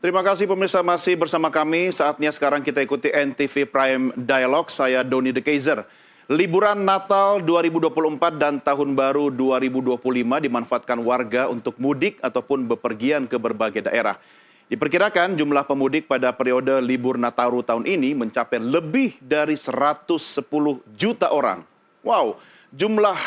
Terima kasih pemirsa masih bersama kami. Saatnya sekarang kita ikuti NTV Prime Dialog. Saya Doni De Keizer. Liburan Natal 2024 dan Tahun Baru 2025 dimanfaatkan warga untuk mudik ataupun bepergian ke berbagai daerah. Diperkirakan jumlah pemudik pada periode libur Nataru tahun ini mencapai lebih dari 110 juta orang. Wow, jumlah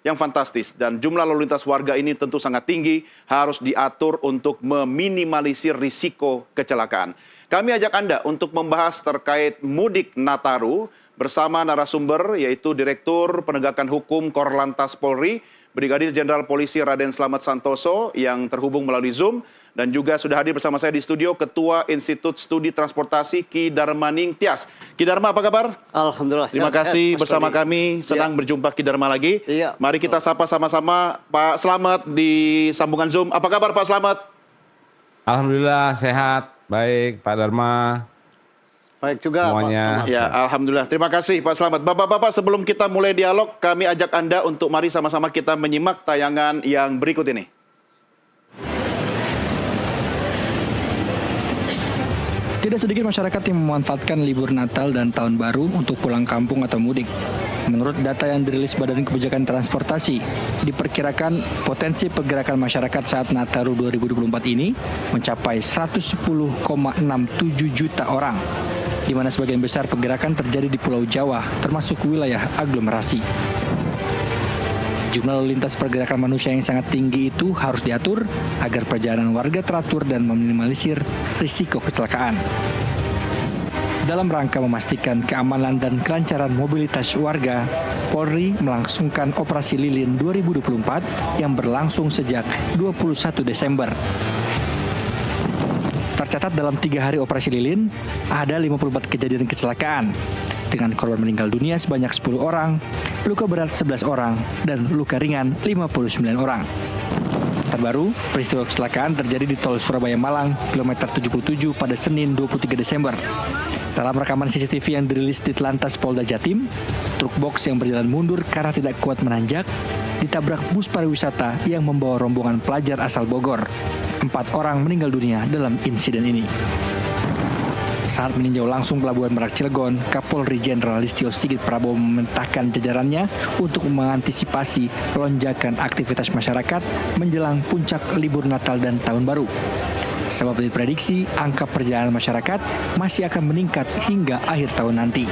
yang fantastis, dan jumlah lalu lintas warga ini tentu sangat tinggi, harus diatur untuk meminimalisir risiko kecelakaan. Kami ajak Anda untuk membahas terkait mudik Nataru bersama narasumber, yaitu Direktur Penegakan Hukum Korlantas Polri, Brigadir Jenderal Polisi Raden Slamet Santoso yang terhubung melalui Zoom, dan juga sudah hadir bersama saya di studio Ketua Institut Studi Transportasi Ki Darmaning Tias. Ki Darma, apa kabar? Alhamdulillah. Terima kasih bersama kami. Senang berjumpa Ki Darma lagi. Iya. Mari kita sapa sama-sama Pak Slamet di sambungan Zoom. Apa kabar Pak Slamet? Alhamdulillah sehat, baik Pak Dharma. Baik juga semuanya. Pak. Ya, Alhamdulillah. Terima kasih Pak Slamet. Bapak-bapak, sebelum kita mulai dialog, kami ajak Anda untuk mari sama-sama kita menyimak tayangan yang berikut ini. Tidak sedikit masyarakat yang memanfaatkan libur Natal dan Tahun Baru untuk pulang kampung atau mudik. Menurut data yang dirilis Badan Kebijakan Transportasi, diperkirakan potensi pergerakan masyarakat saat Nataru 2024 ini mencapai 110,67 juta orang, di mana sebagian besar pergerakan terjadi di Pulau Jawa, termasuk wilayah aglomerasi. Jumlah lalu lintas pergerakan manusia yang sangat tinggi itu harus diatur agar perjalanan warga teratur dan meminimalisir risiko kecelakaan. Dalam rangka memastikan keamanan dan kelancaran mobilitas warga, Polri melangsungkan Operasi Lilin 2024 yang berlangsung sejak 21 Desember. Tercatat dalam 3 hari Operasi Lilin, ada 54 kejadian kecelakaan, dengan korban meninggal dunia sebanyak 10 orang, luka berat 11 orang, dan luka ringan 59 orang. Terbaru, peristiwa kecelakaan terjadi di tol Surabaya-Malang, kilometer 77 pada Senin 23 Desember. Dalam rekaman CCTV yang dirilis di Telantas Polda Jatim, truk box yang berjalan mundur karena tidak kuat menanjak, ditabrak bus pariwisata yang membawa rombongan pelajar asal Bogor. 4 orang meninggal dunia dalam insiden ini. Saat meninjau langsung Pelabuhan Merak Cilegon, Kapolri Jenderal Listio Sigit Prabowo memerintahkan jajarannya untuk mengantisipasi lonjakan aktivitas masyarakat menjelang puncak libur Natal dan Tahun Baru. Sebab diprediksi angka perjalanan masyarakat masih akan meningkat hingga akhir tahun nanti.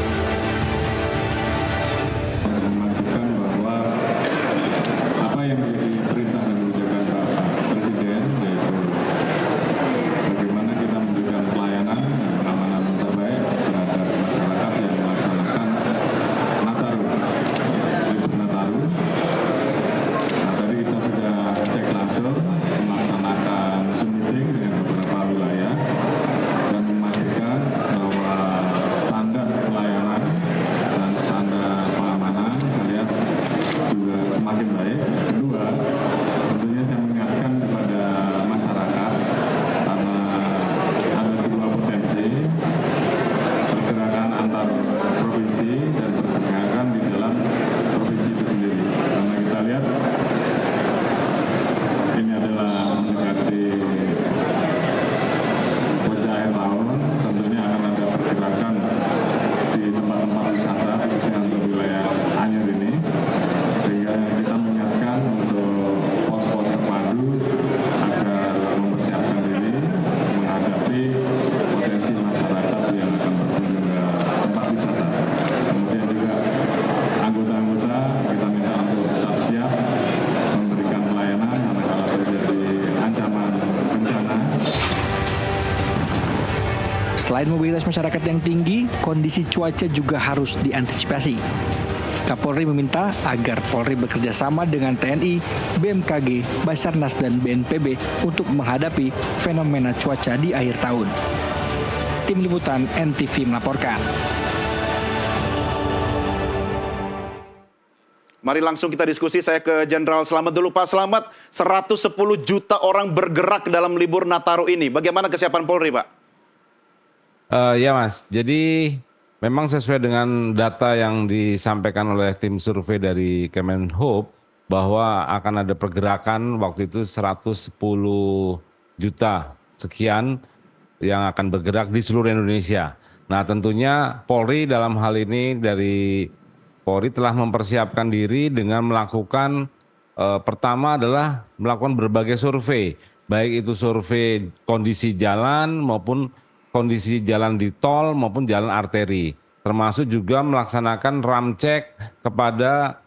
Memastikan bahwa apa yang menjadi perintah dan kebijakan Pak Presiden, yaitu bagaimana kita memberikan pelayanan dan pengamanan terbaik terhadap masyarakat yang melaksanakan Nataru, libur Nataru. Nah, tadi kita sudah cek langsung, melaksanakan Zoom meeting dengan beberapa wilayah dan memastikan bahwa standar pelayanan dan standar pengamanan saya lihat juga semakin baik. Kedua, tentunya saya mengingatkan kepada masyarakat karena ada 2 potensi, pergerakan antar provinsi dan pergerakan di dalam provinsi itu sendiri. Karena kita lihat ini adalah mendekati puncak akhir tahun, tentunya akan ada pergerakan di tempat-tempat wisata, khususnya untuk wilayah Anyer ini, sehingga kita mengingatkan untuk pos-pos terpadu agar mempersiapkan diri menghadapi potensi masyarakat yang akan berkunjung ke tempat wisata. Kemudian juga anggota-anggota kita minta untuk tetap siap memberikan pelayanan manakala terjadi ancaman bencana. Selain mobilitas masyarakat yang tinggi, kondisi cuaca juga harus diantisipasi. Kapolri meminta agar Polri bekerja sama dengan TNI, BMKG, Basarnas, dan BNPB untuk menghadapi fenomena cuaca di akhir tahun. Tim Liputan NTV melaporkan. Mari langsung kita diskusi. Saya ke Jenderal Slamet dulu. Pak Slamet, 110 juta orang bergerak dalam libur Nataru ini. Bagaimana kesiapan Polri, Pak? Ya Mas, jadi memang sesuai dengan data yang disampaikan oleh tim survei dari Kemenhub, bahwa akan ada pergerakan waktu itu 110 juta sekian yang akan bergerak di seluruh Indonesia. Nah, tentunya Polri dalam hal ini dari Polri telah mempersiapkan diri dengan melakukan pertama adalah melakukan berbagai survei, baik itu survei kondisi jalan maupun kondisi jalan di tol maupun jalan arteri, termasuk juga melaksanakan ramcek kepada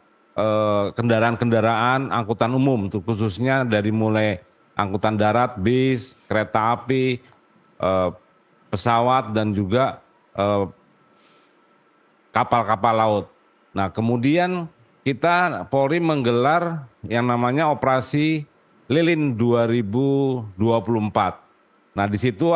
kendaraan-kendaraan angkutan umum, khususnya dari mulai angkutan darat, bis, kereta api, pesawat, dan juga kapal-kapal laut. Nah, kemudian kita Polri menggelar yang namanya Operasi Lilin 2024. Nah, di situ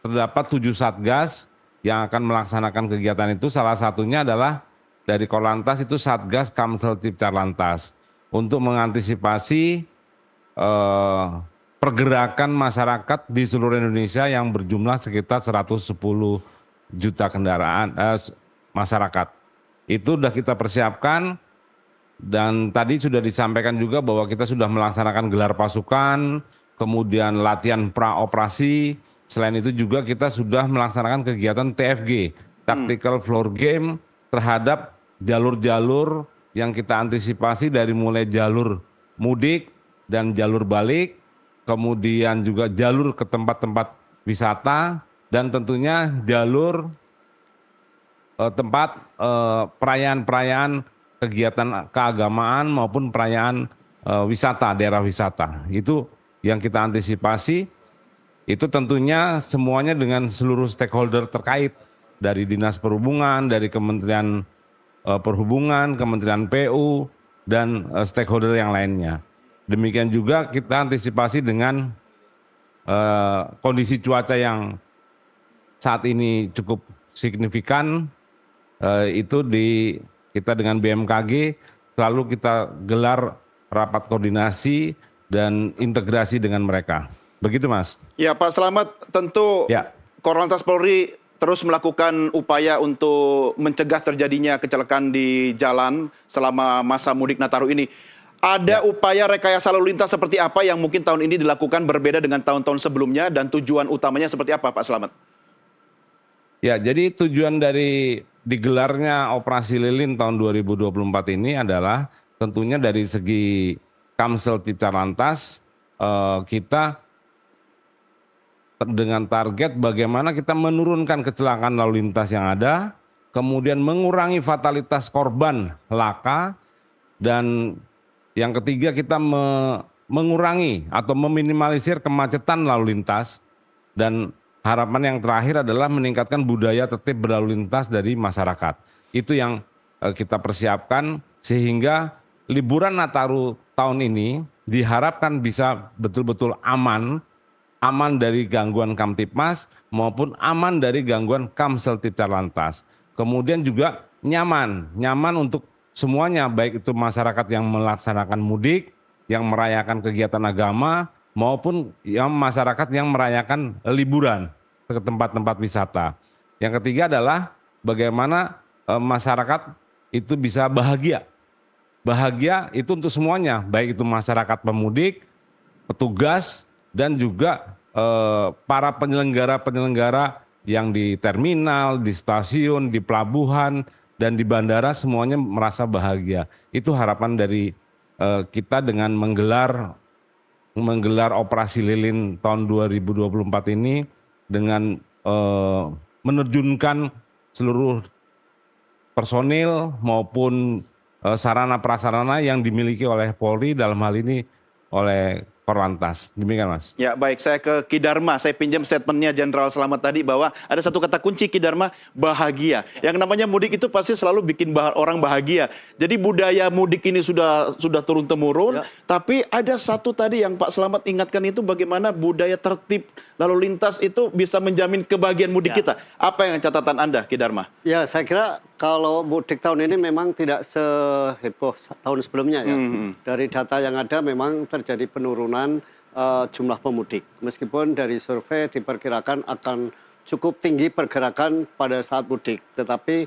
terdapat 7 satgas yang akan melaksanakan kegiatan itu. Salah satunya adalah dari Korlantas itu Satgas Kamsel Tipcarlantas untuk mengantisipasi pergerakan masyarakat di seluruh Indonesia yang berjumlah sekitar 110 juta kendaraan masyarakat. Itu sudah kita persiapkan, dan tadi sudah disampaikan juga bahwa kita sudah melaksanakan gelar pasukan, kemudian latihan praoperasi. Selain itu juga kita sudah melaksanakan kegiatan TFG, Tactical Floor Game, terhadap jalur-jalur yang kita antisipasi dari mulai jalur mudik dan jalur balik, kemudian juga jalur ke tempat-tempat wisata, dan tentunya jalur tempat perayaan-perayaan kegiatan keagamaan maupun perayaan wisata, daerah wisata. Itu yang kita antisipasi, itu tentunya semuanya dengan seluruh stakeholder terkait, dari Dinas Perhubungan, dari Kementerian Perhubungan, Kementerian PU, dan stakeholder yang lainnya. Demikian juga kita antisipasi dengan kondisi cuaca yang saat ini cukup signifikan, itu kita dengan BMKG selalu kita gelar rapat koordinasi dan integrasi dengan mereka. Begitu, Mas. Ya, Pak Slamet, tentu Ya. Korlantas Polri terus melakukan upaya untuk mencegah terjadinya kecelakaan di jalan selama masa mudik Nataru ini. Ada upaya rekayasa lalu lintas seperti apa yang mungkin tahun ini dilakukan berbeda dengan tahun-tahun sebelumnya, dan tujuan utamanya seperti apa, Pak Slamet? Ya, jadi tujuan dari digelarnya Operasi Lilin tahun 2024 ini adalah tentunya dari segi Kamsel Tipcarlantas, kita dengan target bagaimana kita menurunkan kecelakaan lalu lintas yang ada, kemudian mengurangi fatalitas korban laka, dan yang ketiga kita mengurangi atau meminimalisir kemacetan lalu lintas, dan harapan yang terakhir adalah meningkatkan budaya tertib berlalu lintas dari masyarakat. Itu yang kita persiapkan, sehingga liburan Nataru tahun ini diharapkan bisa betul-betul aman dari gangguan Kamtipmas maupun aman dari gangguan Kamsel Tipcarlantas. Kemudian juga nyaman untuk semuanya, baik itu masyarakat yang melaksanakan mudik, yang merayakan kegiatan agama, maupun yang masyarakat yang merayakan liburan ke tempat-tempat wisata. Yang ketiga adalah bagaimana masyarakat itu bisa bahagia. Bahagia itu untuk semuanya, baik itu masyarakat pemudik, petugas, dan juga para penyelenggara yang di terminal, di stasiun, di pelabuhan, dan di bandara, semuanya merasa bahagia. Itu harapan dari kita dengan menggelar Operasi Lilin tahun 2024 ini, dengan menerjunkan seluruh personil maupun sarana prasarana yang dimiliki oleh Polri, dalam hal ini oleh Korlantas. Demikian, Mas. Ya, baik, saya ke Ki Dharma. Saya pinjam statementnya Jenderal Slamet tadi bahwa ada satu kata kunci, Ki Dharma, bahagia. Yang namanya mudik itu pasti selalu bikin orang bahagia. Jadi budaya mudik ini sudah turun-temurun, tapi ada satu tadi yang Pak Slamet ingatkan, itu bagaimana budaya tertib lalu lintas itu bisa menjamin kebahagiaan mudik kita. Apa yang catatan Anda, Ki Dharma? Ya, saya kira kalau mudik tahun ini memang tidak seheboh tahun sebelumnya ya. Dari data yang ada memang terjadi penurunan jumlah pemudik. Meskipun dari survei diperkirakan akan cukup tinggi pergerakan pada saat mudik. Tetapi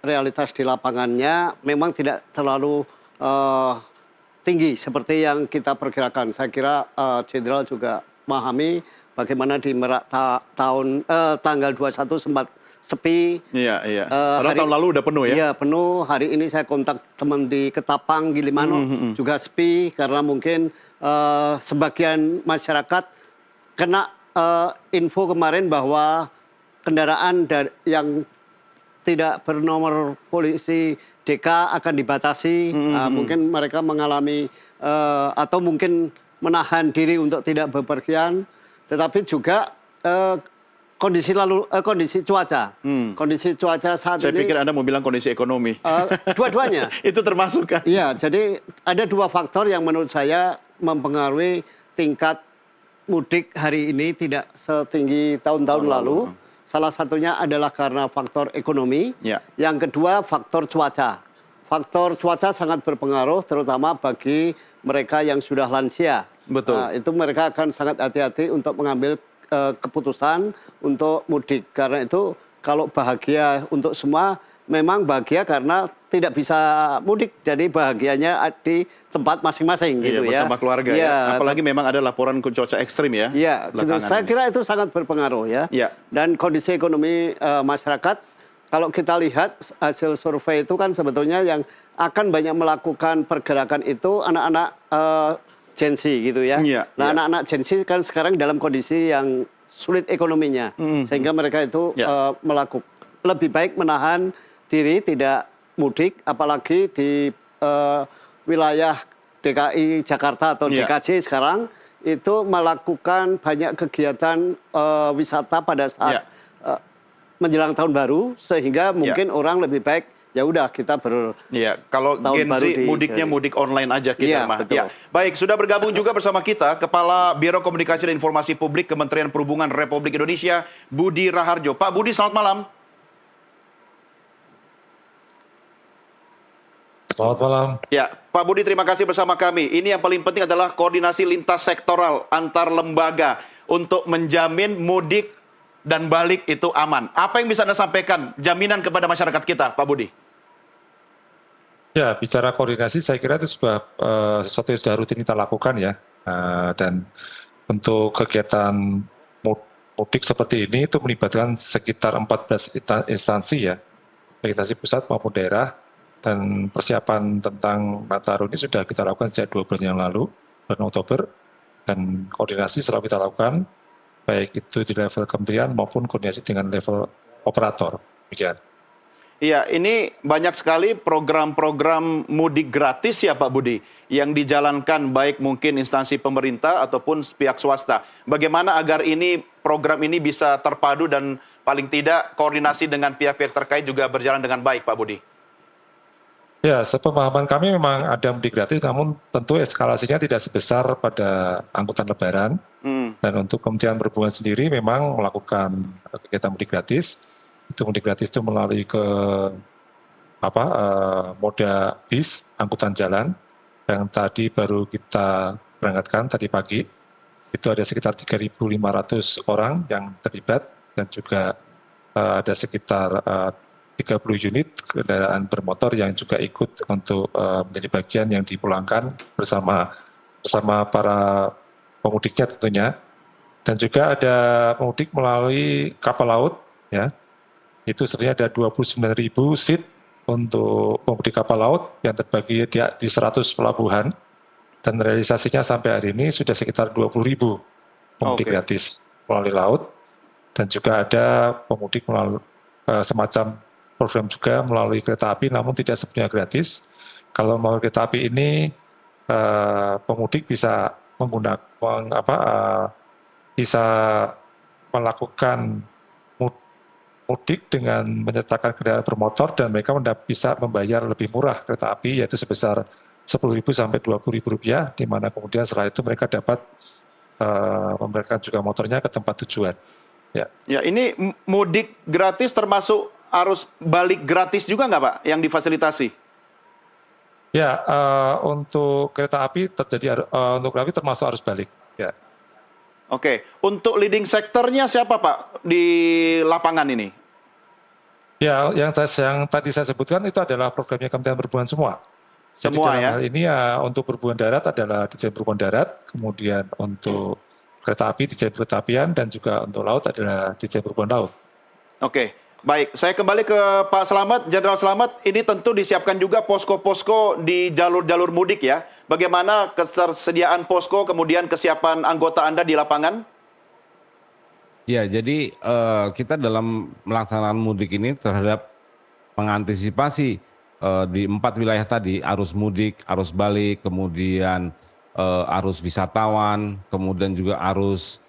realitas di lapangannya memang tidak terlalu tinggi seperti yang kita perkirakan. Saya kira Jenderal juga memahami bagaimana di Merak tanggal 21 sempat sepi. Iya, iya. Padahal tahun lalu udah penuh ya? Iya, penuh. Hari ini saya kontak teman di Ketapang, Gilimanuk, juga sepi karena mungkin sebagian masyarakat kena info kemarin bahwa kendaraan yang tidak bernomor polisi DK akan dibatasi. Mungkin mereka mengalami atau mungkin menahan diri untuk tidak bepergian. Tetapi juga kondisi cuaca. Kondisi cuaca saat Saya ini. pikir Anda mau bilang kondisi ekonomi. Dua-duanya. Itu termasuk kan? Iya, jadi ada dua faktor yang menurut saya mempengaruhi tingkat mudik hari ini tidak setinggi tahun-tahun lalu. Salah satunya adalah karena faktor ekonomi. Ya. Yang kedua faktor cuaca. Faktor cuaca sangat berpengaruh terutama bagi mereka yang sudah lansia. Betul. Nah, itu mereka akan sangat hati-hati untuk mengambil keputusan untuk mudik. Karena itu kalau bahagia untuk semua, memang bahagia karena tidak bisa mudik. Jadi bahagianya di tempat masing-masing gitu ya. Bersama keluarga ya. Apalagi memang ada laporan cuaca ekstrim ya. Iya, gitu. Saya ini. kira itu sangat berpengaruh ya. Ya. Dan kondisi ekonomi masyarakat, kalau kita lihat hasil survei itu kan sebetulnya yang akan banyak melakukan pergerakan itu anak-anak Gen Z gitu ya. Iya, Nah, iya. anak-anak Gen Z kan sekarang dalam kondisi yang sulit ekonominya. Sehingga mereka itu lebih baik menahan diri tidak mudik, apalagi di wilayah DKI Jakarta atau DKJ sekarang itu melakukan banyak kegiatan wisata pada saat menjelang tahun baru, sehingga mungkin orang lebih baik ya udah kita Iya, kalau Gen Z mudiknya mudik online aja kita mah. betul. Ya. Baik, sudah bergabung juga bersama kita Kepala Biro Komunikasi dan Informasi Publik Kementerian Perhubungan Republik Indonesia, Budi Raharjo. Pak Budi, selamat malam. Selamat malam. Ya, Pak Budi, terima kasih bersama kami. Ini yang paling penting adalah koordinasi lintas sektoral antar lembaga untuk menjamin mudik dan balik itu aman. Apa yang bisa Anda sampaikan jaminan kepada masyarakat kita, Pak Budi? Ya, bicara koordinasi, saya kira itu sesuatu yang sudah rutin kita lakukan ya. Dan untuk kegiatan mudik seperti ini itu melibatkan sekitar 14 instansi ya, baik instansi pusat maupun daerah. Dan persiapan tentang Nataru ini sudah kita lakukan sejak 2 bulan yang lalu, bulan Oktober. Dan koordinasi selalu kita lakukan, baik itu di level kementerian maupun koordinasi dengan level operator. Demikian. Iya, ini banyak sekali program-program mudik gratis ya Pak Budi, yang dijalankan baik mungkin instansi pemerintah ataupun pihak swasta. Bagaimana agar program ini bisa terpadu dan paling tidak koordinasi dengan pihak-pihak terkait juga berjalan dengan baik, Pak Budi? Ya, sepemahaman kami memang ada mudik gratis, namun tentu eskalasinya tidak sebesar pada angkutan lebaran. Dan untuk Kementerian Perhubungan sendiri memang melakukan kegiatan mudik gratis. Itu mudik gratis itu melalui moda bis, angkutan jalan, yang tadi baru kita berangkatkan tadi pagi. Itu ada sekitar 3.500 orang yang terlibat, dan juga ada sekitar 30 unit kendaraan bermotor yang juga ikut untuk menjadi bagian yang dipulangkan bersama para pemudiknya tentunya. Dan juga ada pemudik melalui kapal laut ya. Itu sebenarnya ada 29.000 seat untuk pemudik kapal laut yang terbagi di 100 pelabuhan, dan realisasinya sampai hari ini sudah sekitar 20.000 pemudik gratis melalui laut. Dan juga ada pemudik melalui semacam program juga melalui kereta api, namun tidak sepenuhnya gratis. Kalau melalui kereta api ini pemudik bisa bisa melakukan mudik dengan menyertakan kendaraan bermotor, dan mereka bisa membayar lebih murah kereta api, yaitu sebesar Rp10.000 sampai Rp20.000, di mana kemudian setelah itu mereka dapat memberikan juga motornya ke tempat tujuan. Ya, ini mudik gratis termasuk arus balik gratis juga nggak Pak yang difasilitasi? Ya, untuk kereta api untuk kereta api termasuk arus balik. Ya. Oke, untuk leading sektornya siapa Pak di lapangan ini? Ya, yang tadi saya sebutkan itu adalah programnya Kementerian Perhubungan semua. Jadi Semua dalam ya? hal ini untuk perhubungan darat adalah Dirjen Perhubungan Darat, kemudian untuk kereta api di Jabodetabek dan juga untuk laut adalah di Purwon Laut. Oke, baik. Saya kembali ke Pak Slamet, Jenderal Slamet. Ini tentu disiapkan juga posko-posko di jalur-jalur mudik ya. Bagaimana ketersediaan posko, kemudian kesiapan anggota Anda di lapangan? Ya, jadi kita dalam melaksanakan mudik ini terhadap mengantisipasi di 4 wilayah tadi, arus mudik, arus balik, kemudian arus wisatawan, kemudian juga arus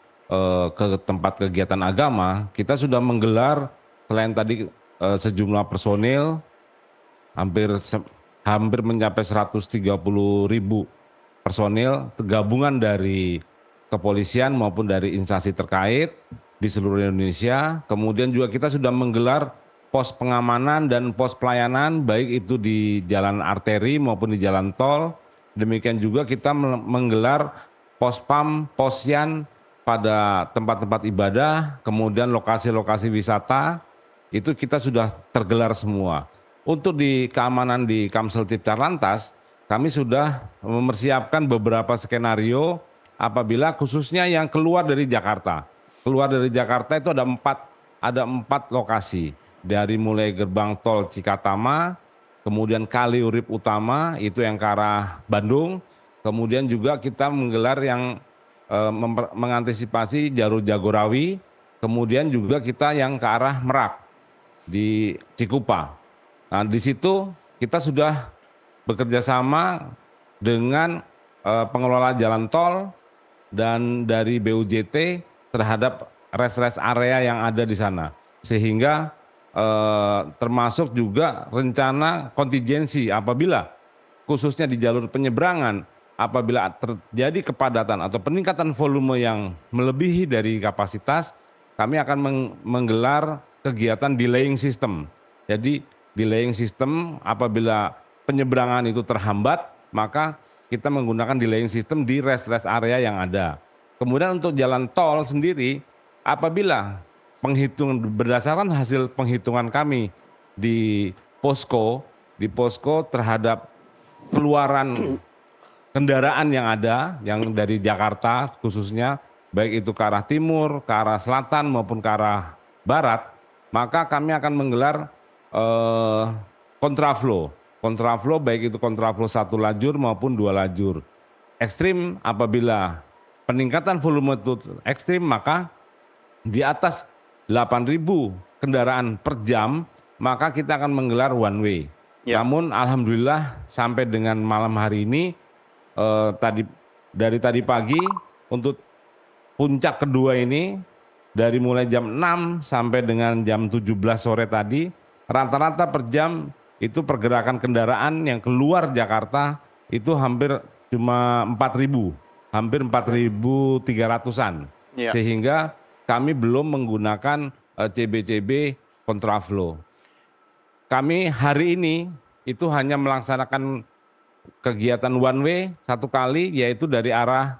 ke tempat kegiatan agama, kita sudah menggelar selain tadi sejumlah personil hampir mencapai 130.000 personil gabungan dari kepolisian maupun dari instansi terkait di seluruh Indonesia. Kemudian juga kita sudah menggelar pos pengamanan dan pos pelayanan baik itu di jalan arteri maupun di jalan tol. Demikian juga kita menggelar pospam, posyan pada tempat-tempat ibadah, kemudian lokasi-lokasi wisata, itu kita sudah tergelar semua. Untuk di keamanan di Kamseltib Carlantas, kami sudah mempersiapkan beberapa skenario apabila khususnya yang keluar dari Jakarta. Keluar dari Jakarta itu ada empat lokasi, dari mulai gerbang tol Cikatama, kemudian Kaliurip Utama, itu yang ke arah Bandung, kemudian juga kita menggelar yang mengantisipasi jalur Jagorawi, kemudian juga kita yang ke arah Merak di Cikupa. Nah, di situ kita sudah bekerja sama dengan pengelola jalan tol dan dari BUJT terhadap rest area yang ada di sana, sehingga termasuk juga rencana kontingensi apabila khususnya di jalur penyeberangan apabila terjadi kepadatan atau peningkatan volume yang melebihi dari kapasitas, kami akan menggelar kegiatan delaying system. Jadi delaying system apabila penyeberangan itu terhambat, maka kita menggunakan delaying system di rest area yang ada. Kemudian untuk jalan tol sendiri, apabila berdasarkan hasil penghitungan kami di posko terhadap keluaran kendaraan yang ada, yang dari Jakarta khususnya, baik itu ke arah timur, ke arah selatan maupun ke arah barat, maka kami akan menggelar kontraflow. Kontraflow baik itu kontraflow 1 lajur maupun 2 lajur. Ekstrim apabila peningkatan volume itu ekstrim, maka di atas 8.000 kendaraan per jam, maka kita akan menggelar one way. Ya. Namun alhamdulillah sampai dengan malam hari ini, dari tadi pagi untuk puncak kedua ini, dari mulai jam 6 sampai dengan jam 17 sore tadi, rata-rata per jam itu pergerakan kendaraan yang keluar Jakarta itu hampir cuma 4.000, hampir 4.300-an. Ya. Sehingga kami belum menggunakan CB-CB kontraflow. Kami hari ini itu hanya melaksanakan kegiatan one way 1 kali, yaitu dari arah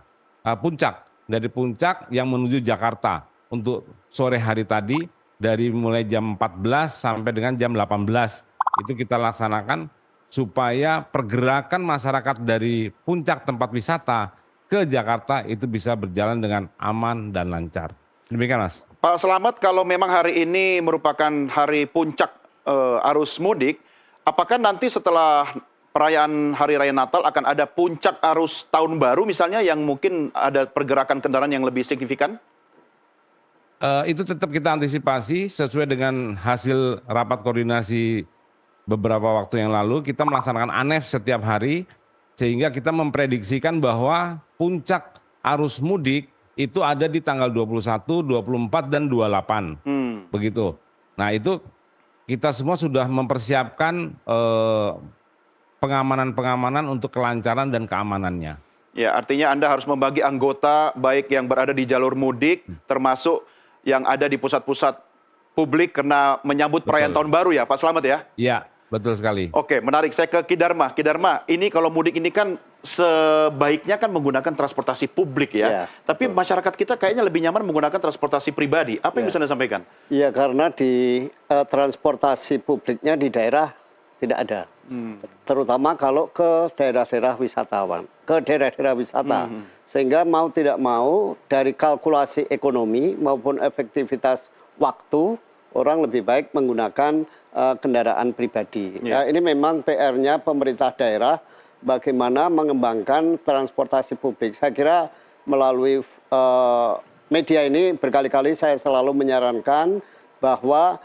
puncak. Dari puncak yang menuju Jakarta untuk sore hari tadi, dari mulai jam 14 sampai dengan jam 18. Itu kita laksanakan supaya pergerakan masyarakat dari puncak tempat wisata ke Jakarta itu bisa berjalan dengan aman dan lancar. Demikian, Mas. Pak Slamet, kalau memang hari ini merupakan hari puncak arus mudik, apakah nanti setelah perayaan Hari Raya Natal akan ada puncak arus Tahun Baru misalnya yang mungkin ada pergerakan kendaraan yang lebih signifikan? Itu tetap kita antisipasi sesuai dengan hasil rapat koordinasi beberapa waktu yang lalu. Kita melaksanakan ANEF setiap hari sehingga kita memprediksikan bahwa puncak arus mudik itu ada di tanggal 21, 24, dan 28. Begitu. Nah itu kita semua sudah mempersiapkan pengamanan-pengamanan untuk kelancaran dan keamanannya. Ya, artinya Anda harus membagi anggota baik yang berada di jalur mudik, termasuk yang ada di pusat-pusat publik karena menyambut perayaan Tahun Baru ya, Pak Slamet ya? Iya, betul sekali. Oke, menarik. Saya ke Kidarma. Kidarma, ini kalau mudik ini kan sebaiknya kan menggunakan transportasi publik ya. Tapi masyarakat kita kayaknya lebih nyaman menggunakan transportasi pribadi. Apa yang bisa Anda sampaikan? Iya, karena di transportasi publiknya di daerah tidak ada. Terutama kalau ke daerah-daerah wisatawan, ke daerah-daerah wisata. Sehingga mau tidak mau dari kalkulasi ekonomi maupun efektivitas waktu, orang lebih baik menggunakan kendaraan pribadi. Ya, ini memang PR-nya pemerintah daerah bagaimana mengembangkan transportasi publik. Saya kira melalui media ini berkali-kali saya selalu menyarankan bahwa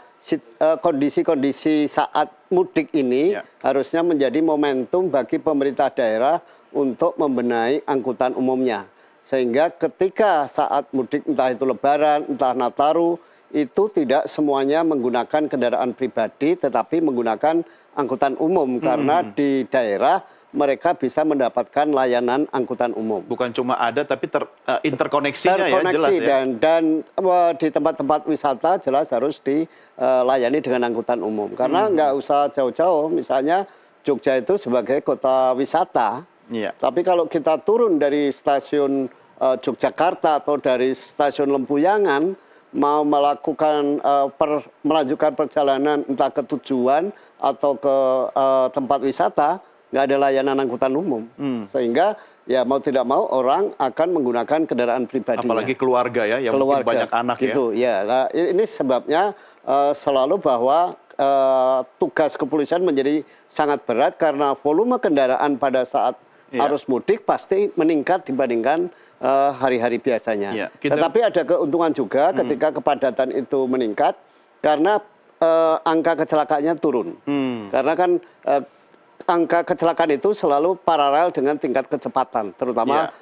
kondisi-kondisi saat mudik ini harusnya menjadi momentum bagi pemerintah daerah untuk membenahi angkutan umumnya. Sehingga ketika saat mudik, entah itu Lebaran, entah Nataru, itu tidak semuanya menggunakan kendaraan pribadi tetapi menggunakan angkutan umum. Karena di daerah mereka bisa mendapatkan layanan angkutan umum. Bukan cuma ada, tapi interkoneksinya ya, jelas ya. Dan di tempat-tempat wisata jelas harus dilayani dengan angkutan umum. Karena nggak usah jauh-jauh, misalnya Jogja itu sebagai kota wisata. Tapi kalau kita turun dari stasiun Yogyakarta atau dari stasiun Lempuyangan, mau melakukan melanjutkan perjalanan entah ke tujuan atau ke tempat wisata, nggak ada layanan angkutan umum, sehingga ya mau tidak mau orang akan menggunakan kendaraan pribadi. Apalagi keluarga ya, yang mungkin banyak anak gitu, ya. Nah, ini sebabnya selalu bahwa tugas kepolisian menjadi sangat berat karena volume kendaraan pada saat arus mudik pasti meningkat dibandingkan hari-hari biasanya. Tetapi ada keuntungan juga ketika kepadatan itu meningkat karena angka kecelakaannya turun. Karena kan angka kecelakaan itu selalu paralel dengan tingkat kecepatan, terutama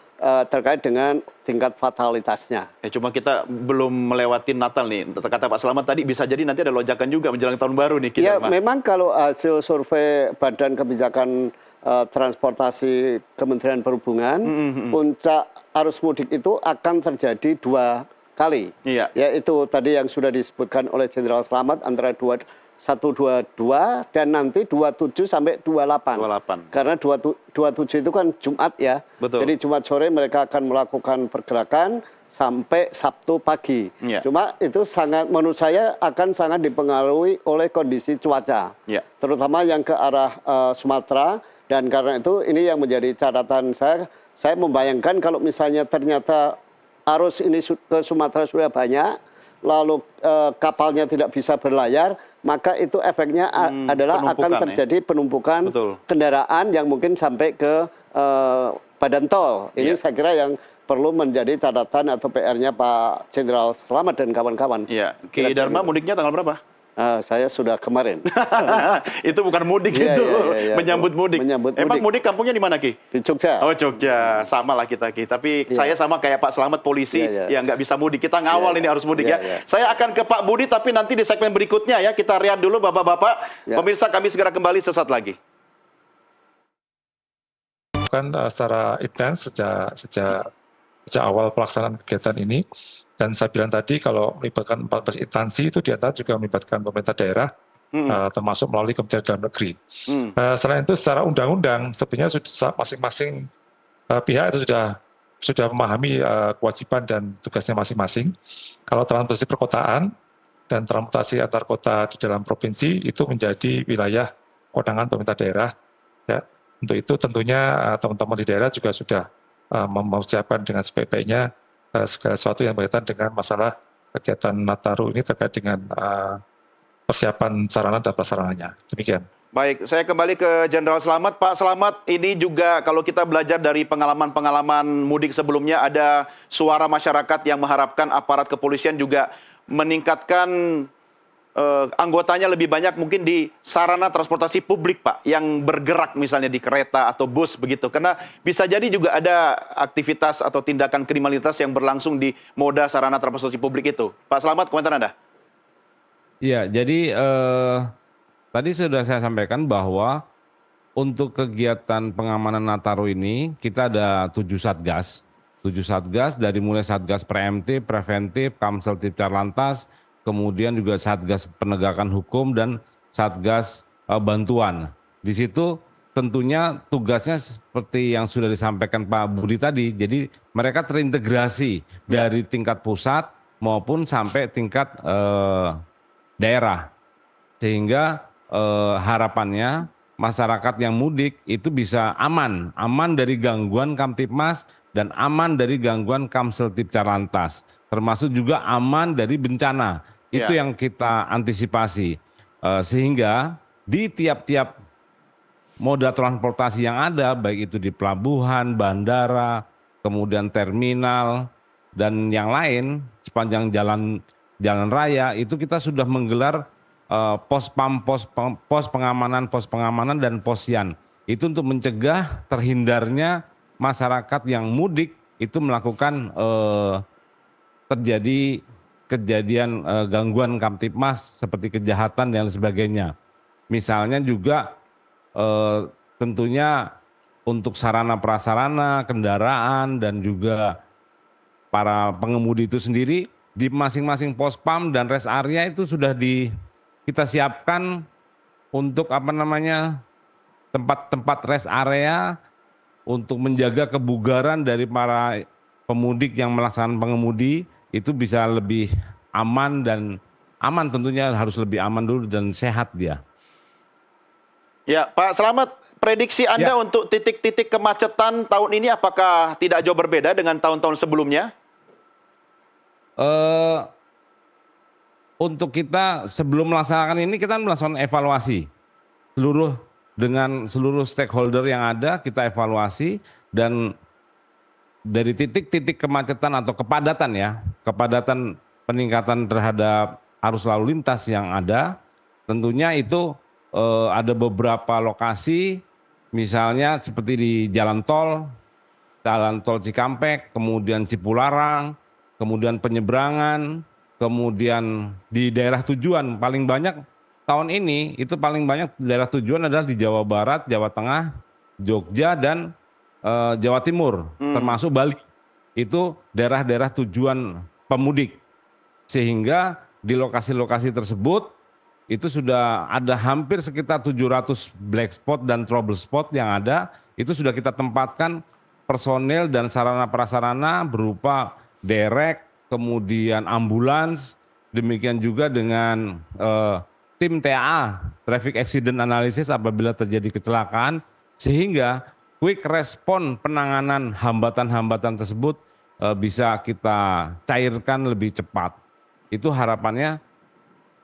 terkait dengan tingkat fatalitasnya. Cuma kita belum melewati Natal nih. Kata Pak Slamet tadi bisa jadi nanti ada lonjakan juga menjelang tahun baru nih. Memang kalau hasil survei Badan Kebijakan Transportasi Kementerian Perhubungan, puncak arus mudik itu akan terjadi 2 kali. Yaitu tadi yang sudah disebutkan oleh Jenderal Slamet antara 122 dan nanti 27 sampai 28. Karena 27 itu kan Jumat ya. Jadi Jumat sore mereka akan melakukan pergerakan sampai Sabtu pagi. Cuma itu menurut saya akan sangat dipengaruhi oleh kondisi cuaca. Terutama yang ke arah Sumatera, dan karena itu ini yang menjadi catatan saya membayangkan kalau misalnya ternyata arus ini ke Sumatera sudah banyak, lalu kapalnya tidak bisa berlayar, maka itu efeknya adalah akan terjadi penumpukan kendaraan yang mungkin sampai ke badan tol. Ini saya kira yang perlu menjadi catatan atau PR-nya Pak Jenderal Slamet dan kawan-kawan. Ki Dharma mudiknya tanggal berapa? Saya sudah kemarin. Itu bukan mudik itu, menyambut mudik. Emang mudik kampungnya di mana, Ki? Di Jogja. Oh, Jogja. Sama lah kita, Ki. Tapi saya sama kayak Pak Slamet, polisi yang nggak bisa mudik. Kita ngawal ini harus mudik ya. Saya akan ke Pak Budi, tapi nanti di segmen berikutnya ya. Kita rehat dulu, Bapak-Bapak. Pemirsa, kami segera kembali sesaat lagi. Bukan secara intens sejak awal pelaksanaan kegiatan ini. Dan saya bilang tadi kalau melibatkan 14 instansi itu diantara juga melibatkan pemerintah daerah, termasuk melalui Kementerian Dalam Negeri. Selain itu secara undang-undang sebenarnya masing-masing pihak itu sudah memahami kewajiban dan tugasnya masing-masing. Kalau transportasi perkotaan dan transportasi antar kota di dalam provinsi itu menjadi wilayah kewenangan pemerintah daerah. Ya. Untuk itu tentunya teman-teman di daerah juga sudah mempersiapkan dengan sebaik-baiknya segala sesuatu yang berkaitan dengan masalah kegiatan Nataru ini terkait dengan persiapan sarana dan prasarananya. Demikian. Baik, saya kembali ke Jenderal Slamet. Pak Slamet, ini juga kalau kita belajar dari pengalaman-pengalaman mudik sebelumnya, ada suara masyarakat yang mengharapkan aparat kepolisian juga meningkatkan anggotanya lebih banyak mungkin di sarana transportasi publik, Pak, yang bergerak misalnya di kereta atau bus begitu. Karena bisa jadi juga ada aktivitas atau tindakan kriminalitas yang berlangsung di moda sarana transportasi publik itu. Pak Slamet, komentar Anda? Iya, jadi tadi sudah saya sampaikan bahwa untuk kegiatan pengamanan Nataru ini kita ada 7 satgas. 7 satgas dari mulai satgas preemptif, preventif, Kamsel Tipcar Lantas, kemudian juga Satgas Penegakan Hukum dan Satgas Bantuan. Di situ tentunya tugasnya seperti yang sudah disampaikan Pak Budi tadi, jadi mereka terintegrasi dari tingkat pusat maupun sampai tingkat daerah. Sehingga harapannya masyarakat yang mudik itu bisa aman dari gangguan Kamtipmas dan aman dari gangguan Kamseltipcar Lantas, termasuk juga aman dari bencana. Itu yang kita antisipasi, sehingga di tiap-tiap moda transportasi yang ada, baik itu di pelabuhan, bandara, kemudian terminal, dan yang lain sepanjang jalan raya, itu kita sudah menggelar pos pengamanan dan posyan. Itu untuk mencegah terhindarnya masyarakat yang mudik itu melakukan terjadi kejadian gangguan Kamtipmas seperti kejahatan dan sebagainya. Misalnya juga tentunya untuk sarana prasarana, kendaraan, dan juga para pengemudi itu sendiri di masing-masing pospam dan rest area itu sudah kita siapkan untuk tempat-tempat rest area untuk menjaga kebugaran dari para pemudik yang melaksanakan pengemudi itu bisa lebih aman, dan aman tentunya harus lebih aman dulu dan sehat dia. Ya, Pak Slamet, prediksi Anda untuk titik-titik kemacetan tahun ini apakah tidak jauh berbeda dengan tahun-tahun sebelumnya? Untuk kita sebelum melaksanakan ini, kita melakukan evaluasi dengan seluruh stakeholder yang ada, kita evaluasi, dan dari titik-titik kemacetan atau kepadatan peningkatan terhadap arus lalu lintas yang ada, tentunya itu ada beberapa lokasi, misalnya seperti di jalan tol Cikampek, kemudian Cipularang, kemudian penyeberangan, kemudian di daerah tujuan paling banyak tahun ini itu paling banyak daerah tujuan adalah di Jawa Barat, Jawa Tengah, Jogja, dan Jawa Timur, termasuk Bali. Itu daerah-daerah tujuan pemudik. Sehingga di lokasi-lokasi tersebut itu sudah ada hampir sekitar 700 black spot dan trouble spot yang ada. Itu sudah kita tempatkan personel dan sarana prasarana berupa derek, kemudian ambulans, demikian juga dengan tim TAA, Traffic Accident Analysis apabila terjadi kecelakaan, sehingga quick respon penanganan hambatan-hambatan tersebut bisa kita cairkan lebih cepat. Itu harapannya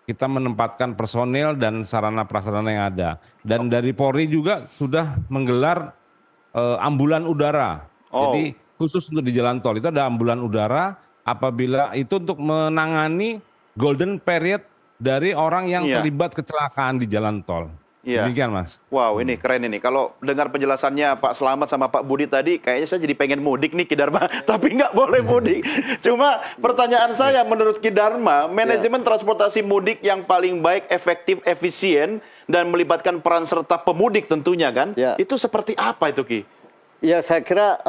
kita menempatkan personil dan sarana prasarana yang ada. Dan dari Polri juga sudah menggelar ambulan udara. Jadi khusus untuk di jalan tol itu ada ambulan udara apabila itu untuk menangani golden period dari orang yang terlibat kecelakaan di jalan tol. Demikian, Mas. Wow, ini keren ini. Kalau dengar penjelasannya Pak Slamet sama Pak Budi tadi, kayaknya saya jadi pengen mudik nih Ki Dharma, tapi nggak boleh mudik. Cuma pertanyaan saya, menurut Ki Dharma, manajemen transportasi mudik yang paling baik, efektif, efisien, dan melibatkan peran serta pemudik tentunya kan, itu seperti apa itu Ki? Ya, saya kira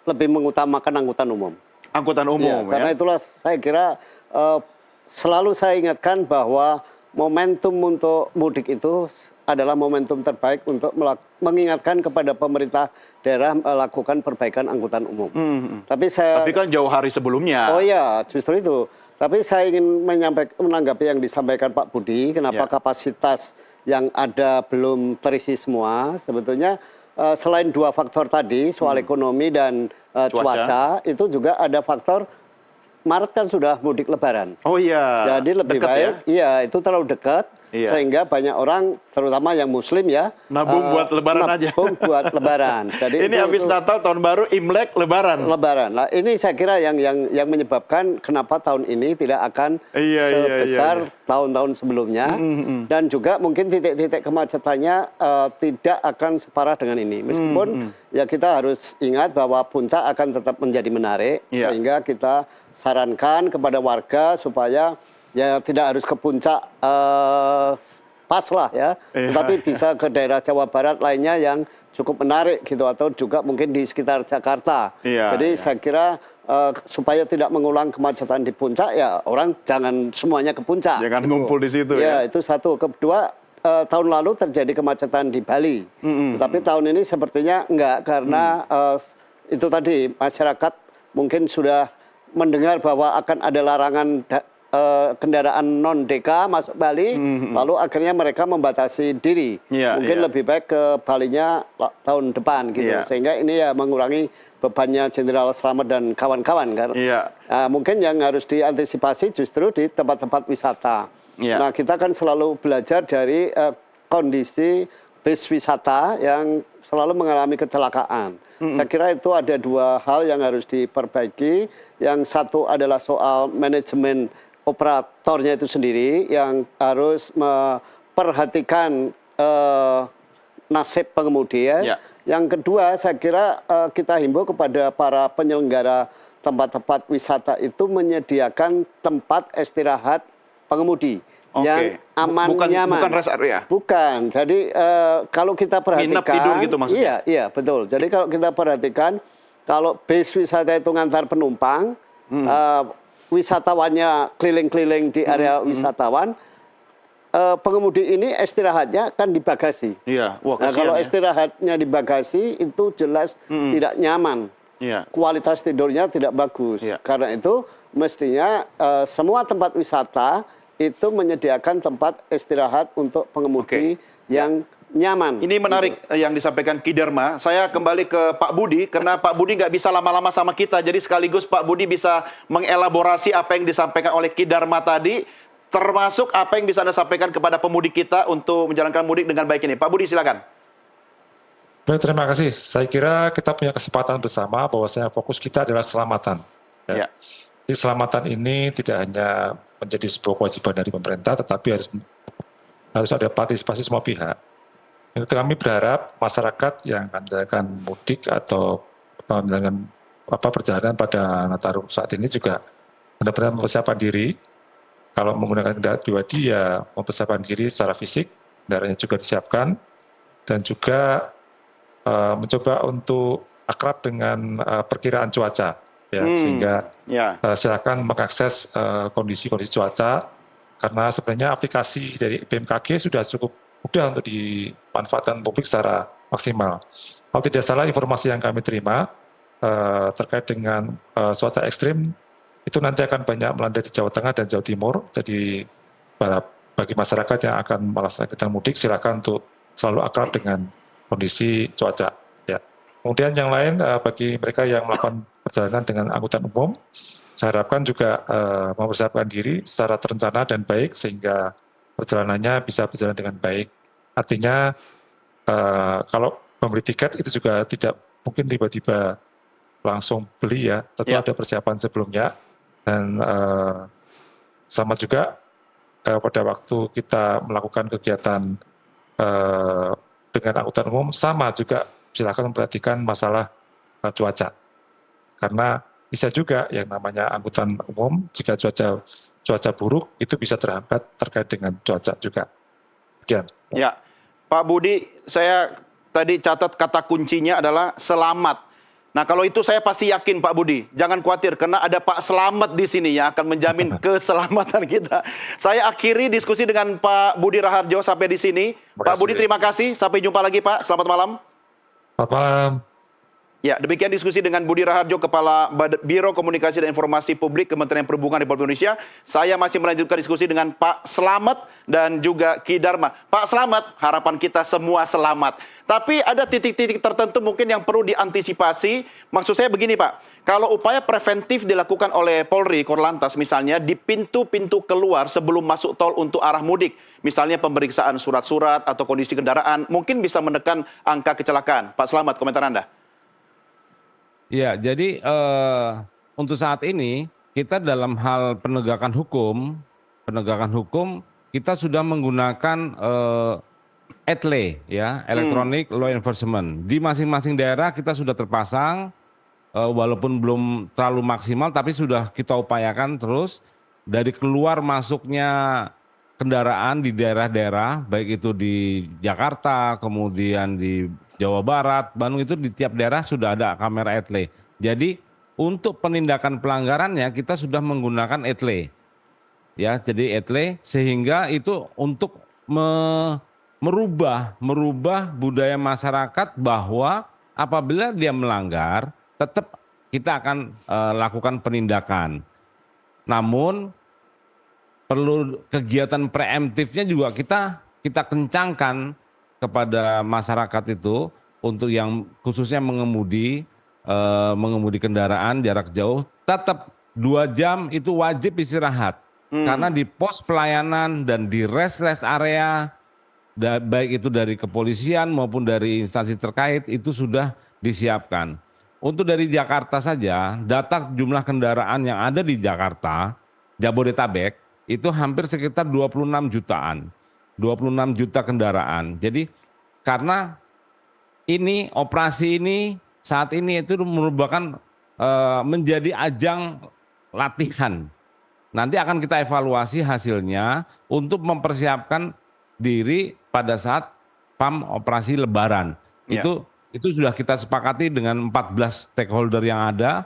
lebih mengutamakan angkutan umum. Angkutan umum, karena itulah saya kira selalu saya ingatkan bahwa momentum untuk mudik itu adalah momentum terbaik untuk mengingatkan kepada pemerintah daerah melakukan perbaikan angkutan umum. Tapi kan jauh hari sebelumnya. Oh iya, justru itu. Tapi saya ingin menanggapi yang disampaikan Pak Budi, kenapa kapasitas yang ada belum terisi semua. Sebetulnya selain dua faktor tadi, soal ekonomi dan cuaca, itu juga ada faktor Maret kan sudah mudik Lebaran. Oh iya. Jadi lebih baik, itu terlalu dekat, sehingga banyak orang, terutama yang Muslim nabung buat Lebaran aja. Nabung buat Lebaran. Jadi ini habis Natal, Tahun Baru, Imlek, Lebaran. Lebaran. Nah, ini saya kira yang menyebabkan kenapa tahun ini tidak akan sebesar tahun-tahun sebelumnya, dan juga mungkin titik-titik kemacetannya tidak akan separah dengan ini. Meskipun ya kita harus ingat bahwa puncak akan tetap menjadi menarik, sehingga kita sarankan kepada warga supaya ya tidak harus ke puncak pas lah tetapi bisa ke daerah Jawa Barat lainnya yang cukup menarik gitu, atau juga mungkin di sekitar Jakarta. Jadi saya kira supaya tidak mengulang kemacetan di puncak, ya orang jangan semuanya ke puncak. Jangan ngumpul di situ Itu satu. Kedua, tahun lalu terjadi kemacetan di Bali, tapi tahun ini sepertinya enggak, karena itu tadi masyarakat mungkin sudah mendengar bahwa akan ada larangan kendaraan non DK masuk Bali, lalu akhirnya mereka membatasi diri. Mungkin lebih baik ke Balinya tahun depan gitu, sehingga ini ya mengurangi bebannya Jenderal Slamet dan kawan-kawan kan. Mungkin yang harus diantisipasi justru di tempat-tempat wisata. Nah, kita kan selalu belajar dari kondisi bis wisata yang selalu mengalami kecelakaan. Saya kira itu ada dua hal yang harus diperbaiki. Yang satu adalah soal manajemen operatornya itu sendiri yang harus memperhatikan nasib pengemudi ya. Yang kedua, saya kira kita himbau kepada para penyelenggara tempat-tempat wisata itu menyediakan tempat istirahat pengemudi yang aman, nyaman. Bukan rest area? Bukan. Jadi kalau kita perhatikan, nginep tidur gitu maksudnya? Iya, betul. Jadi kalau kita perhatikan, kalau bis wisata itu ngantar penumpang, wisatawannya keliling-keliling di area wisatawan, pengemudi ini istirahatnya kan di bagasi. Nah, kalau istirahatnya di bagasi itu jelas tidak nyaman. Kualitas tidurnya tidak bagus. Karena itu mestinya semua tempat wisata itu menyediakan tempat istirahat untuk pengemudi yang nyaman. Ini menarik yang disampaikan Ki Dharma. Saya kembali ke Pak Budi, karena Pak Budi nggak bisa lama-lama sama kita. Jadi sekaligus Pak Budi bisa mengelaborasi apa yang disampaikan oleh Ki Dharma tadi, termasuk apa yang bisa Anda sampaikan kepada pemudik kita untuk menjalankan mudik dengan baik ini. Pak Budi, silakan. Baik, terima kasih. Saya kira kita punya kesempatan bersama bahwasanya fokus kita adalah keselamatan. Jadi keselamatan ini tidak hanya menjadi sebuah kewajiban dari pemerintah, tetapi harus ada partisipasi semua pihak. Itu kami berharap masyarakat yang akan menjalankan mudik atau menjalankan perjalanan pada Nataru saat ini juga benar-benar mempersiapkan diri. Kalau menggunakan kendaraan pribadi ya mempersiapkan diri secara fisik, kendaraannya juga disiapkan, dan juga mencoba untuk akrab dengan perkiraan cuaca, ya, sehingga silakan mengakses kondisi-kondisi cuaca, karena sebenarnya aplikasi dari BMKG sudah cukup mudah untuk dimanfaatkan publik secara maksimal. Kalau tidak salah informasi yang kami terima terkait dengan cuaca ekstrim, itu nanti akan banyak melanda di Jawa Tengah dan Jawa Timur. Jadi bagi masyarakat yang akan melaksanakan mudik, silakan untuk selalu akrab dengan kondisi cuaca. Ya. Kemudian yang lain bagi mereka yang melakukan perjalanan dengan angkutan umum, saya harapkan juga mempersiapkan diri secara terencana dan baik sehingga perjalanannya bisa berjalan dengan baik. Artinya kalau membeli tiket itu juga tidak mungkin tiba-tiba langsung beli ya, tentu ada persiapan sebelumnya. Dan sama juga pada waktu kita melakukan kegiatan dengan angkutan umum, sama juga silakan memperhatikan masalah cuaca. Karena bisa juga yang namanya angkutan umum, jika cuaca buruk itu bisa terhambat terkait dengan cuaca juga. Sekian. Ya, Pak Budi, saya tadi catat kata kuncinya adalah selamat. Nah, kalau itu saya pasti yakin Pak Budi, jangan khawatir karena ada Pak Slamet di sini yang akan menjamin keselamatan kita. Saya akhiri diskusi dengan Pak Budi Raharjo sampai di sini. Pak Budi, terima kasih. Sampai jumpa lagi, Pak. Selamat malam. Selamat malam. Ya, demikian diskusi dengan Budi Raharjo, Kepala Biro Komunikasi dan Informasi Publik Kementerian Perhubungan Republik Indonesia. Saya masih melanjutkan diskusi dengan Pak Slamet dan juga Ki Dharma. Pak Slamet, harapan kita semua selamat. Tapi ada titik-titik tertentu mungkin yang perlu diantisipasi. Maksud saya begini, Pak. Kalau upaya preventif dilakukan oleh Polri, Korlantas misalnya, di pintu-pintu keluar sebelum masuk tol untuk arah mudik. Misalnya pemeriksaan surat-surat atau kondisi kendaraan, mungkin bisa menekan angka kecelakaan. Pak Slamet, komentar Anda. Ya, jadi untuk saat ini kita dalam hal penegakan hukum kita sudah menggunakan ETLE, ya, Electronic Law Enforcement. Di masing-masing daerah kita sudah terpasang, walaupun belum terlalu maksimal, tapi sudah kita upayakan terus dari keluar masuknya kendaraan di daerah-daerah, baik itu di Jakarta, kemudian di Jawa Barat, Bandung, itu di tiap daerah sudah ada kamera ETLE. Jadi untuk penindakan pelanggarannya kita sudah menggunakan ETLE. Ya, jadi ETLE sehingga itu untuk merubah budaya masyarakat bahwa apabila dia melanggar tetap kita akan lakukan penindakan. Namun perlu kegiatan preemptifnya juga kita kencangkan kepada masyarakat itu untuk yang khususnya mengemudi kendaraan jarak jauh tetap 2 jam itu wajib istirahat. Karena di pos pelayanan dan di rest area baik itu dari kepolisian maupun dari instansi terkait itu sudah disiapkan. Untuk dari Jakarta saja, data jumlah kendaraan yang ada di Jakarta, Jabodetabek, itu hampir sekitar 26 jutaan. 26 juta kendaraan. Jadi karena ini operasi ini saat ini itu merupakan menjadi ajang latihan. Nanti akan kita evaluasi hasilnya untuk mempersiapkan diri pada saat PAM operasi Lebaran. Ya. Itu sudah kita sepakati dengan 14 stakeholder yang ada,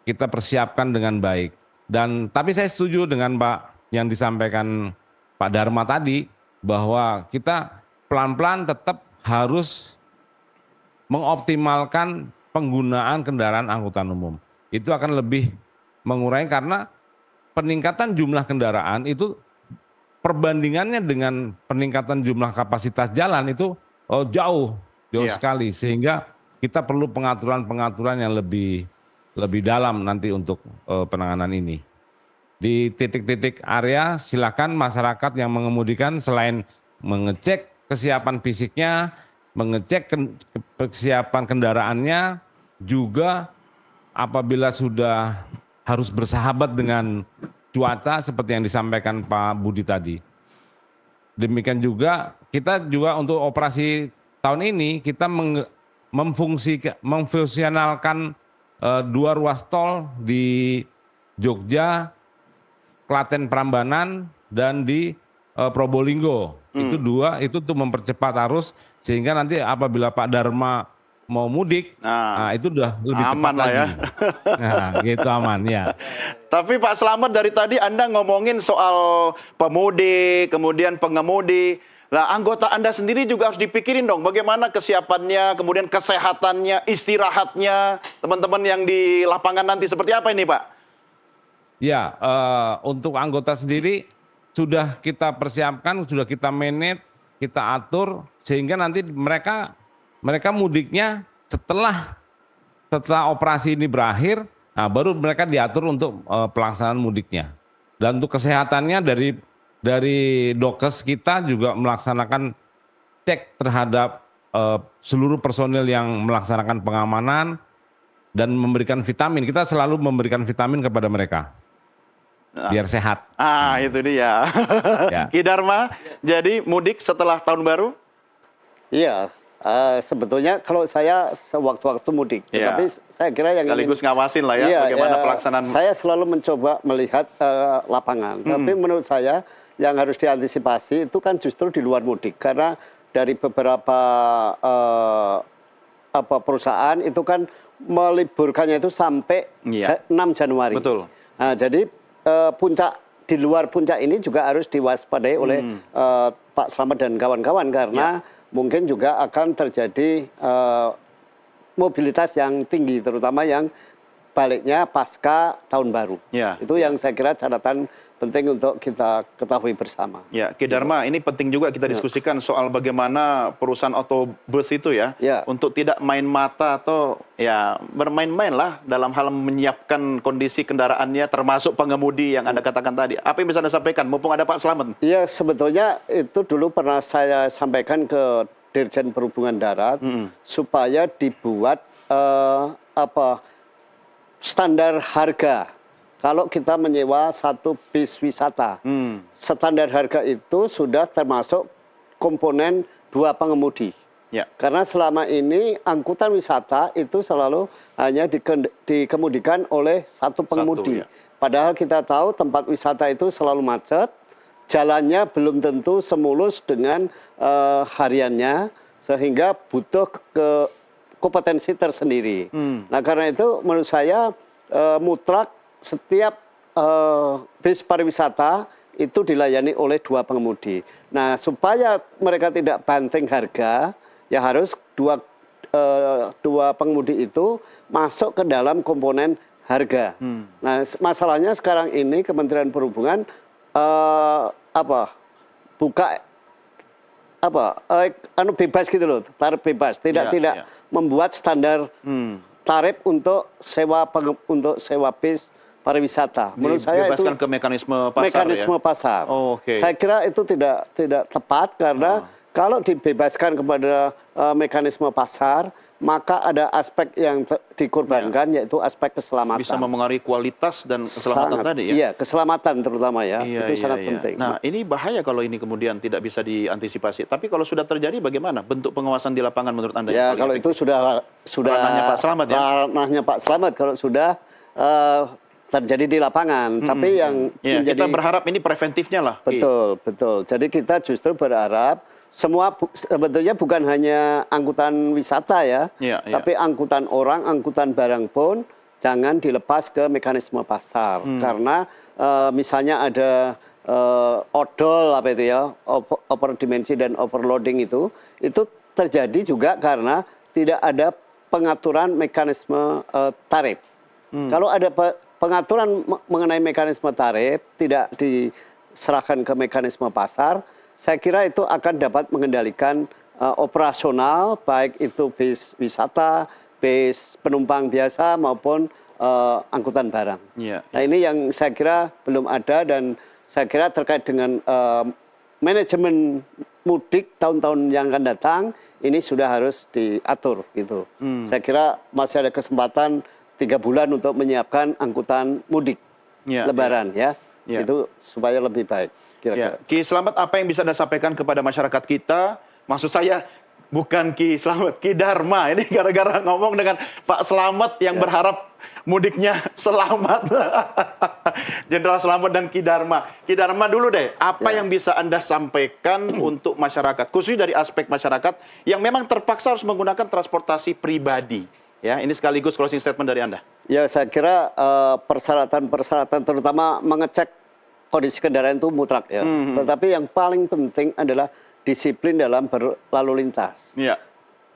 kita persiapkan dengan baik. Tapi saya setuju dengan Pak yang disampaikan Pak Dharma tadi, bahwa kita pelan-pelan tetap harus mengoptimalkan penggunaan kendaraan angkutan umum. Itu akan lebih mengurangi karena peningkatan jumlah kendaraan itu perbandingannya dengan peningkatan jumlah kapasitas jalan itu jauh Iya. sekali, sehingga kita perlu pengaturan yang lebih dalam nanti untuk penanganan ini. Di titik-titik area silakan masyarakat yang mengemudikan selain mengecek kesiapan fisiknya, mengecek kesiapan kendaraannya, juga apabila sudah harus bersahabat dengan cuaca seperti yang disampaikan Pak Budi tadi. Demikian juga kita juga untuk operasi tahun ini kita memfungsionalkan 2 ruas tol di Jogja, Klaten Prambanan, dan di Probolinggo. Itu 2 itu untuk mempercepat arus sehingga nanti apabila Pak Dharma mau mudik, nah itu udah lebih aman cepat lah lagi. ya. Nah, gitu aman ya. Tapi Pak Slamet, dari tadi Anda ngomongin soal pemudik, kemudian pengemudi. Nah, anggota Anda sendiri juga harus dipikirin dong bagaimana kesiapannya, kemudian kesehatannya, istirahatnya, teman-teman yang di lapangan nanti seperti apa ini Pak? Ya, untuk anggota sendiri sudah kita persiapkan, sudah kita manage, kita atur sehingga nanti mereka mudiknya setelah operasi ini berakhir, nah baru mereka diatur untuk pelaksanaan mudiknya. Dan untuk kesehatannya dari Dokes kita juga melaksanakan cek terhadap seluruh personil yang melaksanakan pengamanan dan memberikan vitamin. Kita selalu memberikan vitamin kepada mereka biar sehat. Itu dia. Ya. Ki Dharma, jadi mudik setelah tahun baru? Iya, sebetulnya kalau saya sewaktu-waktu mudik, Iya. tapi saya kira yang Sekaligus ngawasin lah ya Iya, bagaimana ya, pelaksanaan. Saya selalu mencoba melihat lapangan, tapi menurut saya yang harus diantisipasi itu kan justru di luar mudik, karena dari beberapa perusahaan itu kan meliburkannya itu sampai Iya. 6 Januari. Betul. Nah, jadi puncak di luar puncak ini juga harus diwaspadai oleh Pak Slamet dan kawan-kawan karena mungkin juga akan terjadi mobilitas yang tinggi, terutama yang baliknya pasca tahun baru. Ya. Itu yang saya kira catatan penting untuk kita ketahui bersama. Ya, Ki Dharma, ini penting juga kita diskusikan soal bagaimana perusahaan otobus itu ya, untuk tidak main mata atau ya bermain-main lah dalam hal menyiapkan kondisi kendaraannya, termasuk pengemudi yang Anda katakan tadi. Apa yang bisa Anda sampaikan, mumpung ada Pak Slamet? Iya, sebetulnya itu dulu pernah saya sampaikan ke Dirjen Perhubungan Darat supaya dibuat standar harga. Kalau kita menyewa satu bis wisata, standar harga itu sudah termasuk komponen 2 pengemudi. Ya. Karena selama ini angkutan wisata itu selalu hanya dikemudikan oleh satu pengemudi. ya. Padahal kita tahu tempat wisata itu selalu macet, jalannya belum tentu semulus dengan hariannya, sehingga butuh kompetensi tersendiri. Nah, karena itu menurut saya mutlak setiap bis pariwisata itu dilayani oleh 2 pengemudi. Nah, supaya mereka tidak banting harga, ya harus dua pengemudi itu masuk ke dalam komponen harga. Nah, masalahnya sekarang ini Kementerian Perhubungan buka bebas gitu loh, tarif bebas, tidak membuat standar tarif untuk sewa bis pariwisata. Menurut saya itu ke mekanisme pasar. Mekanisme pasar. Oh, oke. Saya kira itu tidak tepat karena kalau dibebaskan kepada mekanisme pasar, maka ada aspek yang dikorbankan yaitu aspek keselamatan. Bisa memengaruhi kualitas dan keselamatan tadi ya. Iya, keselamatan terutama ya. Itu sangat penting. Nah, ini bahaya kalau ini kemudian tidak bisa diantisipasi. Tapi kalau sudah terjadi bagaimana bentuk pengawasan di lapangan menurut Anda? Ya, kalau itu sudah ranahnya Pak Slamet ya. Ranahnya Pak Slamet kalau sudah terjadi di lapangan. Tapi yang kita berharap ini preventifnya lah. Betul, betul. Jadi kita justru berharap semua sebetulnya bukan hanya angkutan wisata ya, tapi angkutan orang, angkutan barang pun jangan dilepas ke mekanisme pasar. Karena misalnya ada odol overdimensi dan overloading itu terjadi juga karena tidak ada pengaturan mekanisme tarif. Kalau ada pengaturan mengenai mekanisme tarif tidak diserahkan ke mekanisme pasar, saya kira itu akan dapat mengendalikan operasional, baik itu bis wisata, bis penumpang biasa maupun angkutan barang. Nah ini yang saya kira belum ada dan saya kira terkait dengan manajemen mudik tahun-tahun yang akan datang, ini sudah harus diatur gitu. Saya kira masih ada kesempatan 3 bulan untuk menyiapkan angkutan mudik Lebaran ya. Itu supaya lebih baik. Ki Slamet, apa yang bisa Anda sampaikan kepada masyarakat kita? Maksud saya bukan Ki Slamet, Ki Dharma. Ini gara-gara ngomong dengan Pak Slamet yang berharap mudiknya selamat. Jenderal Slamet dan Ki Dharma. Ki Dharma dulu deh, apa yang bisa Anda sampaikan untuk masyarakat? Khususnya dari aspek masyarakat yang memang terpaksa harus menggunakan transportasi pribadi. Ya, ini sekaligus closing statement dari Anda. Ya, saya kira persyaratan-persyaratan terutama mengecek kondisi kendaraan itu mutlak ya. Tetapi yang paling penting adalah disiplin dalam berlalu lintas.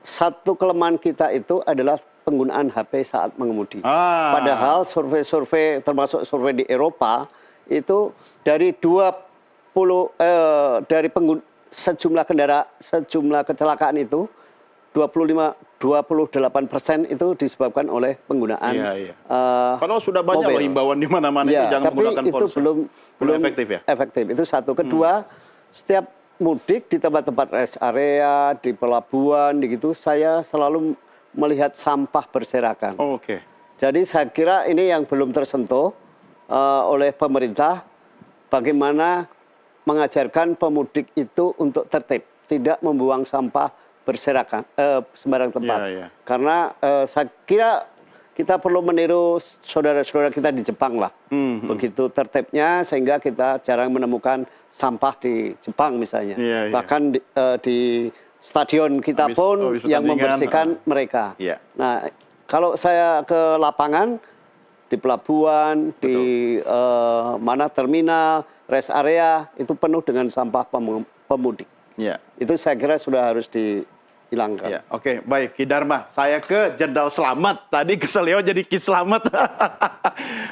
Satu kelemahan kita itu adalah penggunaan HP saat mengemudi. Padahal survei-survei termasuk survei di Eropa itu dari sejumlah kecelakaan itu 28% itu disebabkan oleh penggunaan padahal sudah banyak loh himbauan di mana-mana itu jangan menggunakan ponsel. Tapi itu belum efektif ya? Efektif. Itu satu. Kedua, setiap mudik di tempat-tempat rest area, di pelabuhan, gitu, saya selalu melihat sampah berserakan. Jadi saya kira ini yang belum tersentuh oleh pemerintah, bagaimana mengajarkan pemudik itu untuk tertib, tidak membuang sampah berserakan sembarang tempat. Karena saya kira kita perlu meniru saudara-saudara kita di Jepang lah. Begitu tertibnya sehingga kita jarang menemukan sampah di Jepang misalnya. Bahkan di stadion kita pun yang membersihkan mereka. Nah, kalau saya ke lapangan di pelabuhan, di terminal, rest area itu penuh dengan sampah pemudik. Itu saya kira sudah harus dihilangkan. Oke, baik Ki Dharma. Saya ke Jenderal Slamet. Tadi keselio jadi Ki Slamet.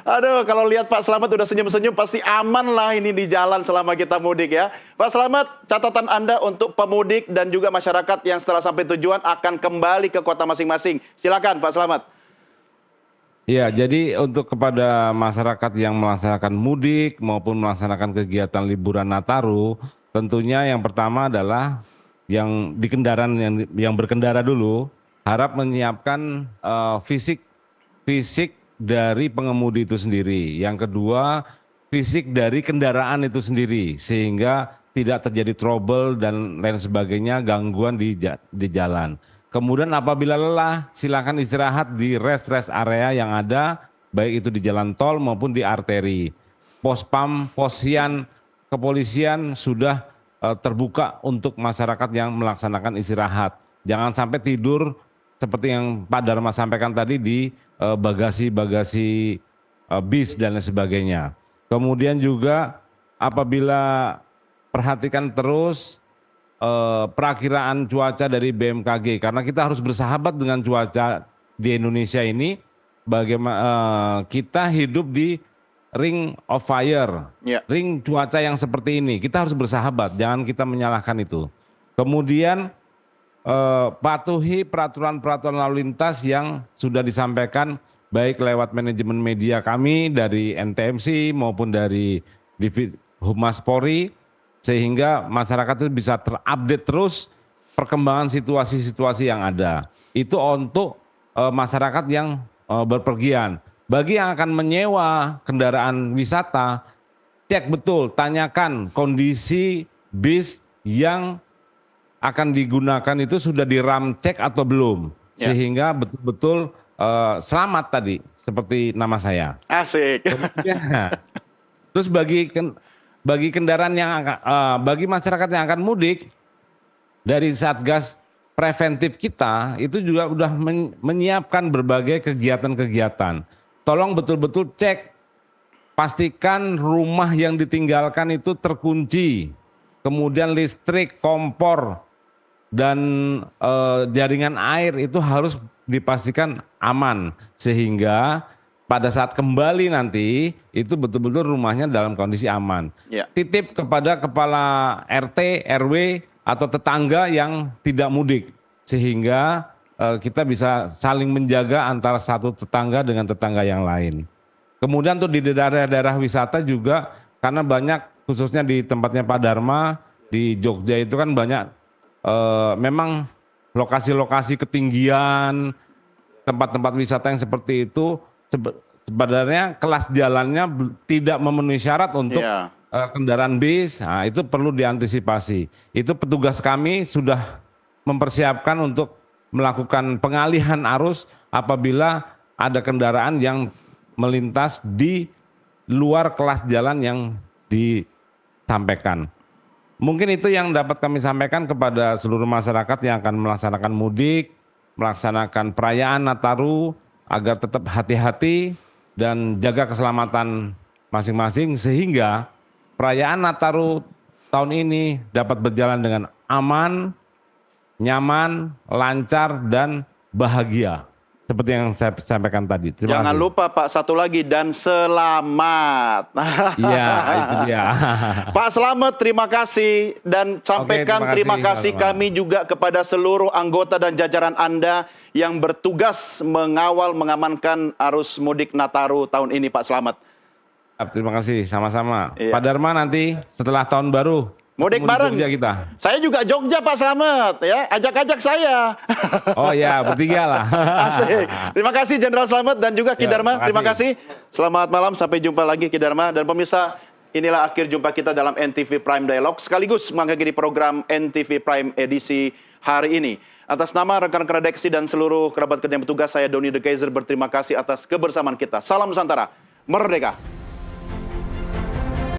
Aduh, kalau lihat Pak Slamet udah senyum-senyum pasti aman lah ini di jalan selama kita mudik ya. Pak Slamet, catatan Anda untuk pemudik dan juga masyarakat yang setelah sampai tujuan akan kembali ke kota masing-masing. Silakan Pak Slamet. Ya, jadi untuk kepada masyarakat yang melaksanakan mudik maupun melaksanakan kegiatan liburan Nataru, tentunya yang pertama adalah yang di kendaraan yang berkendara dulu harap menyiapkan fisik dari pengemudi itu sendiri. Yang kedua, fisik dari kendaraan itu sendiri sehingga tidak terjadi trouble dan lain sebagainya, gangguan di jalan. Kemudian apabila lelah, silakan istirahat di rest area yang ada, baik itu di jalan tol maupun di arteri. Pospam, posyan, kepolisian sudah terbuka untuk masyarakat yang melaksanakan istirahat. Jangan sampai tidur seperti yang Pak Dharma sampaikan tadi di bagasi-bagasi bis dan lain sebagainya. Kemudian juga apabila perhatikan terus perakiraan cuaca dari BMKG, karena kita harus bersahabat dengan cuaca di Indonesia ini. bagaimana kita hidup di ring of fire, Ya. ring cuaca yang seperti ini. Kita harus bersahabat, jangan kita menyalahkan itu. Kemudian patuhi peraturan-peraturan lalu lintas yang sudah disampaikan baik lewat manajemen media kami dari NTMC maupun dari Divisi Humas Polri, sehingga masyarakat itu bisa terupdate terus perkembangan situasi-situasi yang ada. Itu untuk masyarakat yang berpergian. Bagi yang akan menyewa kendaraan wisata, cek betul, tanyakan kondisi bis yang akan digunakan itu sudah diram cek atau belum, sehingga betul-betul selamat tadi, seperti nama saya. Asik. Kemudian, terus bagi kendaraan yang bagi masyarakat yang akan mudik, dari Satgas preventif kita itu juga sudah menyiapkan berbagai kegiatan-kegiatan. Tolong betul-betul cek, pastikan rumah yang ditinggalkan itu terkunci, kemudian listrik, kompor, dan jaringan air itu harus dipastikan aman, sehingga pada saat kembali nanti itu betul-betul rumahnya dalam kondisi aman. Ya. Titip kepada kepala RT, RW atau tetangga yang tidak mudik, sehingga kita bisa saling menjaga antara satu tetangga dengan tetangga yang lain. Kemudian untuk di daerah-daerah wisata juga, karena banyak khususnya di tempatnya Pak Dharma di Jogja itu kan banyak memang lokasi-lokasi ketinggian, tempat-tempat wisata yang seperti itu sebenarnya kelas jalannya tidak memenuhi syarat untuk kendaraan bis. Nah, itu perlu diantisipasi. Itu petugas kami sudah mempersiapkan untuk melakukan pengalihan arus apabila ada kendaraan yang melintas di luar kelas jalan yang disampaikan. Mungkin itu yang dapat kami sampaikan kepada seluruh masyarakat yang akan melaksanakan mudik, melaksanakan perayaan Nataru, agar tetap hati-hati dan jaga keselamatan masing-masing, sehingga perayaan Nataru tahun ini dapat berjalan dengan aman, nyaman, lancar, dan bahagia. Seperti yang saya sampaikan tadi. Jangan lupa Pak, satu lagi, dan selamat. Iya, itu dia. Pak Slamet, terima kasih, dan sampaikan terima kasih kami juga kepada seluruh anggota dan jajaran Anda yang bertugas mengawal mengamankan arus mudik Nataru tahun ini, Pak Slamet. Terima kasih, sama-sama. Iya. Pak Dharma nanti setelah tahun baru mudik bareng. Jogja kita. Saya juga Jogja, Pak Slamet, ya. Ajak-ajak saya. Oh ya, bertiga lah. Asik. Terima kasih Jenderal Slamet dan juga Ki Ya, Dharma. Terima kasih. Selamat malam, sampai jumpa lagi Ki Dharma. Dan pemirsa, inilah akhir jumpa kita dalam NTV Prime Dialog, sekaligus mengakhiri program NTV Prime edisi hari ini. Atas nama rekan-rekan redaksi dan seluruh kerabat kerja yang bertugas, saya Doni De Keizer berterima kasih atas kebersamaan kita. Salam Nusantara, merdeka.